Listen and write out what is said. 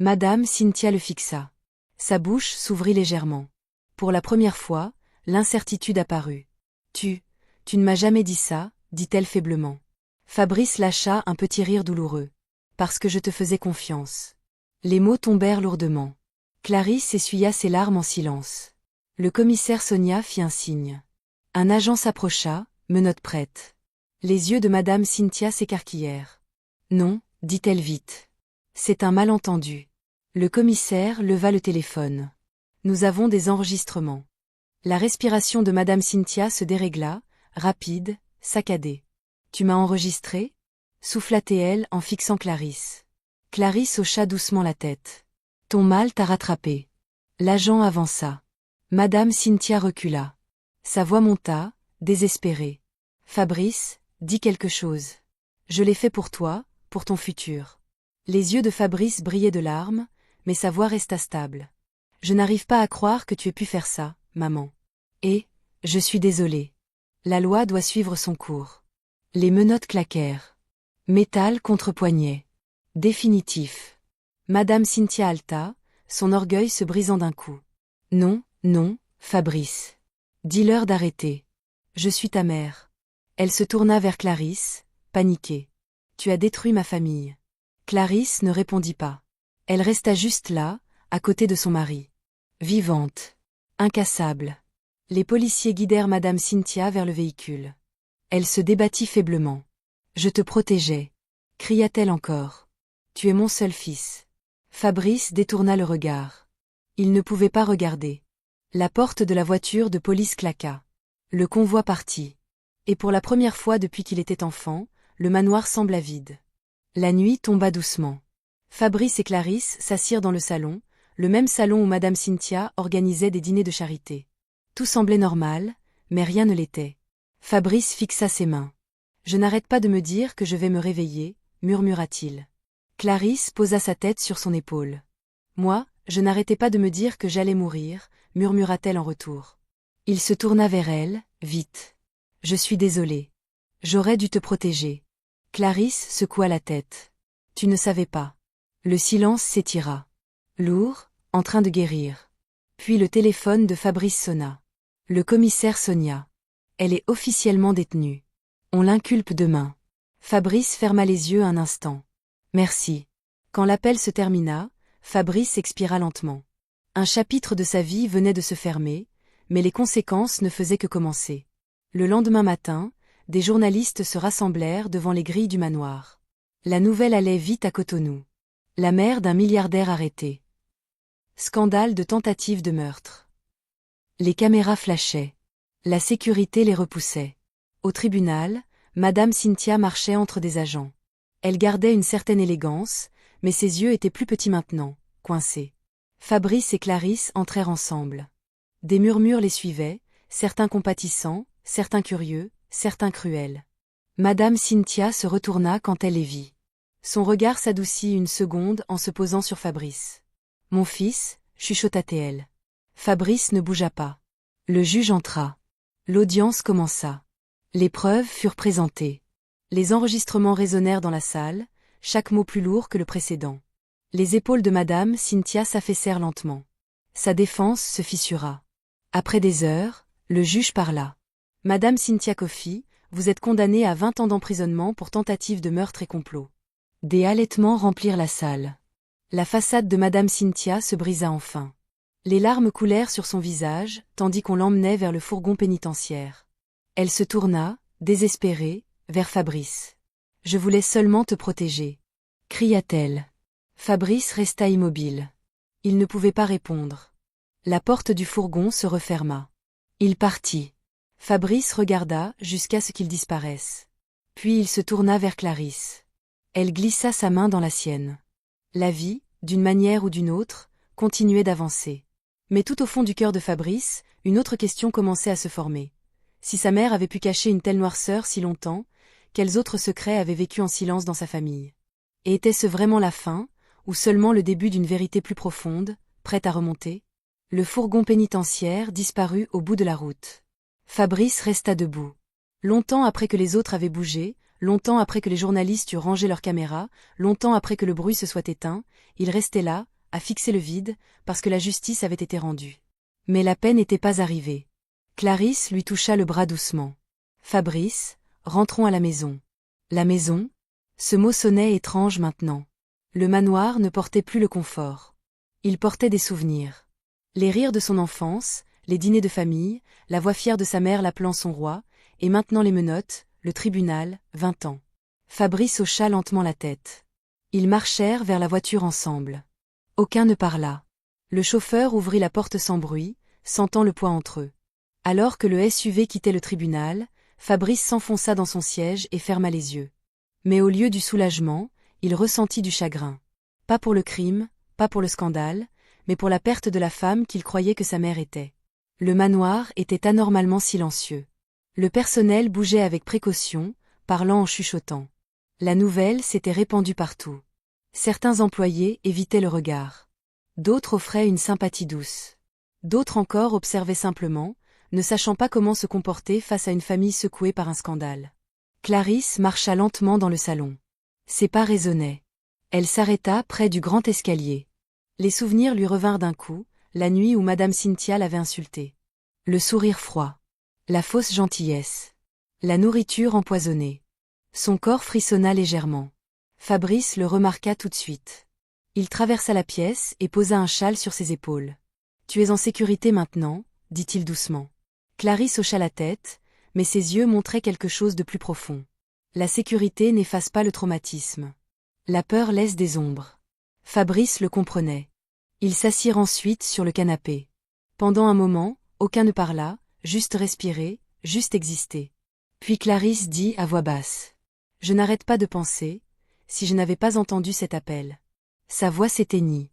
Madame Cynthia le fixa. Sa bouche s'ouvrit légèrement. Pour la première fois, l'incertitude apparut. Tu ne m'as jamais dit ça, dit-elle faiblement. Fabrice lâcha un petit rire douloureux. Parce que je te faisais confiance. Les mots tombèrent lourdement. Clarisse essuya ses larmes en silence. Le commissaire Sonia fit un signe. Un agent s'approcha, menottes prêtes. Les yeux de Madame Cynthia s'écarquillèrent. Non, dit-elle vite. C'est un malentendu. Le commissaire leva le téléphone. Nous avons des enregistrements. La respiration de Madame Cynthia se dérégla, rapide, saccadée. Tu m'as enregistré? Souffla-t-elle en fixant Clarisse. Clarisse hocha doucement la tête. Ton mal t'a rattrapé. L'agent avança. Madame Cynthia recula. Sa voix monta, désespérée. Fabrice, dis quelque chose. Je l'ai fait pour toi, pour ton futur. Les yeux de Fabrice brillaient de larmes, mais sa voix resta stable. Je n'arrive pas à croire que tu aies pu faire ça, maman. Et, je suis désolée. La loi doit suivre son cours. Les menottes claquèrent. Métal contre poignet. Définitif. Madame Cynthia halta, son orgueil se brisant d'un coup. Non, non, Fabrice. Dis-leur d'arrêter. Je suis ta mère. Elle se tourna vers Clarisse, paniquée. Tu as détruit ma famille. Clarisse ne répondit pas. Elle resta juste là, à côté de son mari. Vivante. Incassable. Les policiers guidèrent Madame Cynthia vers le véhicule. Elle se débattit faiblement. Je te protégeais. Cria-t-elle encore. Tu es mon seul fils. Fabrice détourna le regard. Il ne pouvait pas regarder. La porte de la voiture de police claqua. Le convoi partit. Et pour la première fois depuis qu'il était enfant, le manoir sembla vide. La nuit tomba doucement. Fabrice et Clarisse s'assirent dans le salon, le même salon où Madame Cynthia organisait des dîners de charité. Tout semblait normal, mais rien ne l'était. Fabrice fixa ses mains. Je n'arrête pas de me dire que je vais me réveiller, murmura-t-il. Clarisse posa sa tête sur son épaule. Moi, je n'arrêtais pas de me dire que j'allais mourir, murmura-t-elle en retour. Il se tourna vers elle, vite. Je suis désolée. J'aurais dû te protéger. Clarisse secoua la tête. Tu ne savais pas. Le silence s'étira. Lourd, en train de guérir. Puis le téléphone de Fabrice sonna. Le commissaire Sonia. Elle est officiellement détenue. On l'inculpe demain. Fabrice ferma les yeux un instant. Merci. Quand l'appel se termina, Fabrice expira lentement. Un chapitre de sa vie venait de se fermer, mais les conséquences ne faisaient que commencer. Le lendemain matin, des journalistes se rassemblèrent devant les grilles du manoir. La nouvelle allait vite à Cotonou. La mère d'un milliardaire arrêté. Scandale de tentative de meurtre. Les caméras flashaient. La sécurité les repoussait. Au tribunal, Madame Cynthia marchait entre des agents. Elle gardait une certaine élégance, mais ses yeux étaient plus petits maintenant, coincés. Fabrice et Clarisse entrèrent ensemble. Des murmures les suivaient, certains compatissants, certains curieux, certains cruels. Madame Cynthia se retourna quand elle les vit. Son regard s'adoucit une seconde en se posant sur Fabrice. « Mon fils » chuchota-t-elle. Fabrice ne bougea pas. Le juge entra. L'audience commença. Les preuves furent présentées. Les enregistrements résonnèrent dans la salle, chaque mot plus lourd que le précédent. Les épaules de Madame Cynthia s'affaissèrent lentement. Sa défense se fissura. Après des heures, le juge parla. « Madame Cynthia Coffey, vous êtes condamnée à 20 ans d'emprisonnement pour tentative de meurtre et complot. » Des halètements remplirent la salle. La façade de Madame Cynthia se brisa enfin. Les larmes coulèrent sur son visage, tandis qu'on l'emmenait vers le fourgon pénitentiaire. Elle se tourna, désespérée, vers Fabrice. « Je voulais seulement te protéger. » cria-t-elle. Fabrice resta immobile. Il ne pouvait pas répondre. La porte du fourgon se referma. Il partit. Fabrice regarda jusqu'à ce qu'il disparaisse. Puis il se tourna vers Clarisse. Elle glissa sa main dans la sienne. La vie, d'une manière ou d'une autre, continuait d'avancer. Mais tout au fond du cœur de Fabrice, une autre question commençait à se former. Si sa mère avait pu cacher une telle noirceur si longtemps, quels autres secrets avaient vécu en silence dans sa famille? Et était-ce vraiment la fin, ou seulement le début d'une vérité plus profonde, prête à remonter? Le fourgon pénitentiaire disparut au bout de la route. Fabrice resta debout. Longtemps après que les autres avaient bougé, Longtemps après que les journalistes eurent rangé leurs caméras, longtemps après que le bruit se soit éteint, il restait là, à fixer le vide, parce que la justice avait été rendue. Mais la paix n'était pas arrivée. Clarisse lui toucha le bras doucement. Fabrice, rentrons à la maison. La maison? Ce mot sonnait étrange maintenant. Le manoir ne portait plus le confort. Il portait des souvenirs. Les rires de son enfance, les dîners de famille, la voix fière de sa mère l'appelant son roi, et maintenant les menottes, le tribunal, 20 ans. Fabrice hocha lentement la tête. Ils marchèrent vers la voiture ensemble. Aucun ne parla. Le chauffeur ouvrit la porte sans bruit, sentant le poids entre eux. Alors que le SUV quittait le tribunal, Fabrice s'enfonça dans son siège et ferma les yeux. Mais au lieu du soulagement, il ressentit du chagrin. Pas pour le crime, pas pour le scandale, mais pour la perte de la femme qu'il croyait que sa mère était. Le manoir était anormalement silencieux. Le personnel bougeait avec précaution, parlant en chuchotant. La nouvelle s'était répandue partout. Certains employés évitaient le regard. D'autres offraient une sympathie douce. D'autres encore observaient simplement, ne sachant pas comment se comporter face à une famille secouée par un scandale. Clarisse marcha lentement dans le salon. Ses pas résonnaient. Elle s'arrêta près du grand escalier. Les souvenirs lui revinrent d'un coup, la nuit où Madame Cynthia l'avait insultée. Le sourire froid. La fausse gentillesse. La nourriture empoisonnée. Son corps frissonna légèrement. Fabrice le remarqua tout de suite. Il traversa la pièce et posa un châle sur ses épaules. « Tu es en sécurité maintenant » dit-il doucement. Clarisse hocha la tête, mais ses yeux montraient quelque chose de plus profond. La sécurité n'efface pas le traumatisme. La peur laisse des ombres. Fabrice le comprenait. Ils s'assirent ensuite sur le canapé. Pendant un moment, aucun ne parla, juste respirer, juste exister. Puis Clarisse dit à voix basse. « Je n'arrête pas de penser, si je n'avais pas entendu cet appel. » Sa voix s'éteignit.